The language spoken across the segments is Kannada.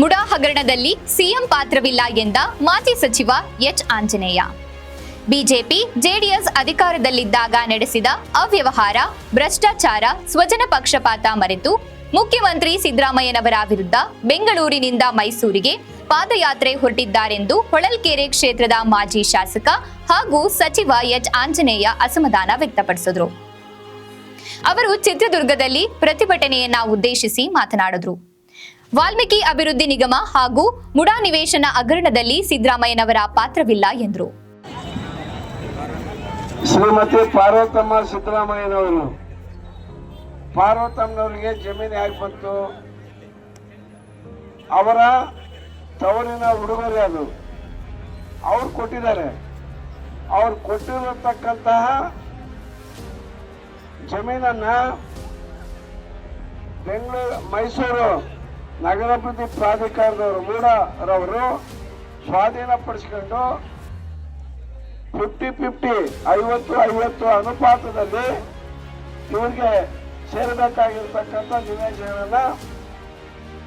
ಮುಡಾ ಹಗರಣದಲ್ಲಿ ಸಿಎಂ ಪಾತ್ರವಿಲ್ಲ ಎಂದ ಮಾಜಿ ಸಚಿವ ಎಚ್ ಆಂಜನೇಯ. ಬಿಜೆಪಿ ಜೆಡಿಎಸ್ ಅಧಿಕಾರದಲ್ಲಿದ್ದಾಗ ನಡೆಸಿದ ಅವ್ಯವಹಾರ, ಭ್ರಷ್ಟಾಚಾರ, ಸ್ವಜನ ಪಕ್ಷಪಾತ ಮರೆತು ಮುಖ್ಯಮಂತ್ರಿ ಸಿದ್ದರಾಮಯ್ಯನವರ ವಿರುದ್ಧ ಬೆಂಗಳೂರಿನಿಂದ ಮೈಸೂರಿಗೆ ಪಾದಯಾತ್ರೆ ಹೊರಟಿದ್ದಾರೆಂದು ಹೊಳಲ್ಕೆರೆ ಕ್ಷೇತ್ರದ ಮಾಜಿ ಶಾಸಕ ಹಾಗೂ ಸಚಿವ ಎಚ್ ಆಂಜನೇಯ ಅಸಮಾಧಾನ ವ್ಯಕ್ತಪಡಿಸಿದರು. ಅವರು ಚಿತ್ರದುರ್ಗದಲ್ಲಿ ಪ್ರತಿಭಟನೆಯನ್ನ ಉದ್ದೇಶಿಸಿ ಮಾತನಾಡಿದರು. ವಾಲ್ಮೀಕಿ ಅಭಿವೃದ್ಧಿ ನಿಗಮ ಹಾಗೂ ಮುಡಾ ನಿವೇಶನ ಹಗರಣದಲ್ಲಿ ಸಿದ್ದರಾಮಯ್ಯನವರ ಪಾತ್ರವಿಲ್ಲ ಎಂದರು. ಶ್ರೀಮತಿ ಪಾರ್ವತಮ್ಮ ಸಿದ್ದರಾಮಯ್ಯನವರು, ಪಾರ್ವತಮ್ಮನವರಿಗೆ ಜಮೀನು ಯಾಕೆ ಬಂತು? ಅವರ ತವರಿನ ಉಡುಗೊರೆ ಅದು. ಅವ್ರು ಕೊಟ್ಟಿದ್ದಾರೆ. ಅವ್ರು ಕೊಟ್ಟಿರತಕ್ಕಂತಹ ಜಮೀನನ್ನ ಮೈಸೂರು ನಗರಾಭಿವೃದ್ಧಿ ಪ್ರಾಧಿಕಾರದವರು ಮೂಡರವರು ಸ್ವಾಧೀನಪಡಿಸಿಕೊಂಡು 50-50 50-50 ಅನುಪಾತದಲ್ಲಿ ಇವರಿಗೆ ಸೇರಬೇಕಾಗಿರ್ತಕ್ಕಂಥ ನಿವೇಶನವನ್ನ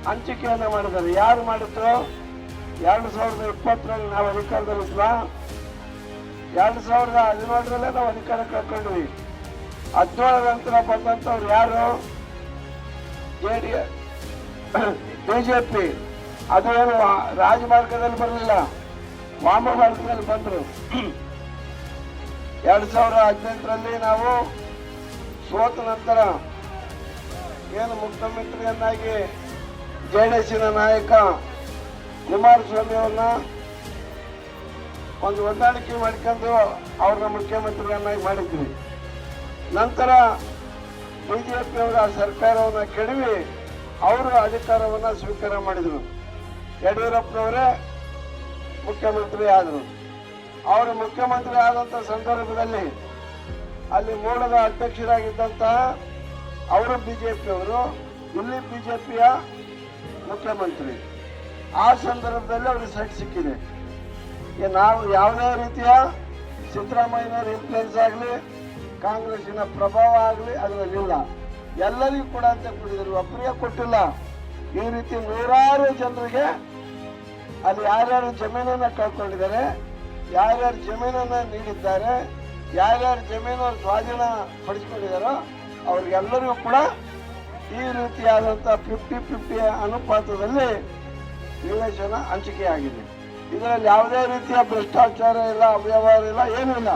ಹಂಚಿಕೆಯನ್ನ ಮಾಡಿದ್ದಾರೆ. ಯಾರು ಮಾಡಿದ್ರು? 2020ರಲ್ಲಿ ನಾವು ಅಧಿಕಾರದಲ್ಲಿದ್ವ? 2017ರಲ್ಲೇ ನಾವು ಅಧಿಕಾರ ಕಳ್ಕೊಂಡ್ವಿ. 17 ನಂತರ ಬಂದಂತವ್ರು ಯಾರು? JDS, BJP. ಅದು ಏನು ರಾಜಮಾರ್ಗದಲ್ಲಿ ಬರಲಿಲ್ಲ, ವಾಮ ಮಾರ್ಗದಲ್ಲಿ ಬಂದ್ರು. 2018ರಲ್ಲಿ ನಾವು ಸೋತ ನಂತರ ಏನು ಮುಖ್ಯಮಂತ್ರಿಯನ್ನಾಗಿ ಜೆಡಿಎಸ್ಸಿನ ನಾಯಕ ಕುಮಾರಸ್ವಾಮಿ ಅವ್ರನ್ನ ಒಂದು ಹೊಂದಾಣಿಕೆ ಮಾಡ್ಕೊಂಡು ಅವ್ರನ್ನ ಮುಖ್ಯಮಂತ್ರಿಯನ್ನಾಗಿ ಮಾಡಿದ್ವಿ. ನಂತರ ಬಿಜೆಪಿಯವರ ಸರ್ಕಾರವನ್ನು ಕೆಡವಿ ಅವರು ಅಧಿಕಾರವನ್ನು ಸ್ವೀಕಾರ ಮಾಡಿದರು. ಯಡಿಯೂರಪ್ಪನವರೇ ಮುಖ್ಯಮಂತ್ರಿ ಆದರು. ಅವರು ಮುಖ್ಯಮಂತ್ರಿ ಆದಂಥ ಸಂದರ್ಭದಲ್ಲಿ ಅಲ್ಲಿ ಮೂಲದ ಅಧ್ಯಕ್ಷರಾಗಿದ್ದಂತಹ ಅವರು ಬಿಜೆಪಿಯವರು, ಇಲ್ಲಿ ಬಿಜೆಪಿಯ ಮುಖ್ಯಮಂತ್ರಿ. ಆ ಸಂದರ್ಭದಲ್ಲಿ ಅವ್ರಿಗೆ ಸೆಟ್ ಸಿಕ್ಕಿದೆ. ನಾವು ಯಾವುದೇ ರೀತಿಯ ಸಿದ್ದರಾಮಯ್ಯನವರ ಇನ್ಫ್ಲೂಯೆನ್ಸ್ ಆಗಲಿ, ಕಾಂಗ್ರೆಸ್ಸಿನ ಪ್ರಭಾವ ಆಗಲಿ ಅದರಲ್ಲಿಲ್ಲ. ಎಲ್ಲರಿಗೂ ಕೂಡ ಅಂತ ಕೊಟ್ಟಿದ್ರು, ಒಬ್ಬರಿಗೆ ಕೊಟ್ಟಿಲ್ಲ. ಈ ರೀತಿ ನೂರಾರು ಜನರಿಗೆ ಅಲ್ಲಿ ಯಾರ್ಯಾರು ಜಮೀನನ್ನ ಕಳ್ಕೊಂಡಿದ್ದಾರೆ, ಯಾರ್ಯಾರು ಜಮೀನನ್ನ ನೀಡಿದ್ದಾರೆ, ಯಾರ್ಯಾರು ಜಮೀನನ್ನು ಸ್ವಾಧೀನ ಪಡಿಸ್ಕೊಂಡಿದ್ದಾರೋ ಅವ್ರಿಗೆಲ್ಲರಿಗೂ ಕೂಡ ಈ ರೀತಿಯಾದಂಥ 50-50 ಅನುಪಾತದಲ್ಲಿ ನಿವೇಶನ ಹಂಚಿಕೆಯಾಗಿದೆ. ಇದರಲ್ಲಿ ಯಾವುದೇ ರೀತಿಯ ಭ್ರಷ್ಟಾಚಾರ ಇಲ್ಲ, ಅವ್ಯವಹಾರ ಇಲ್ಲ, ಏನೂ ಇಲ್ಲ.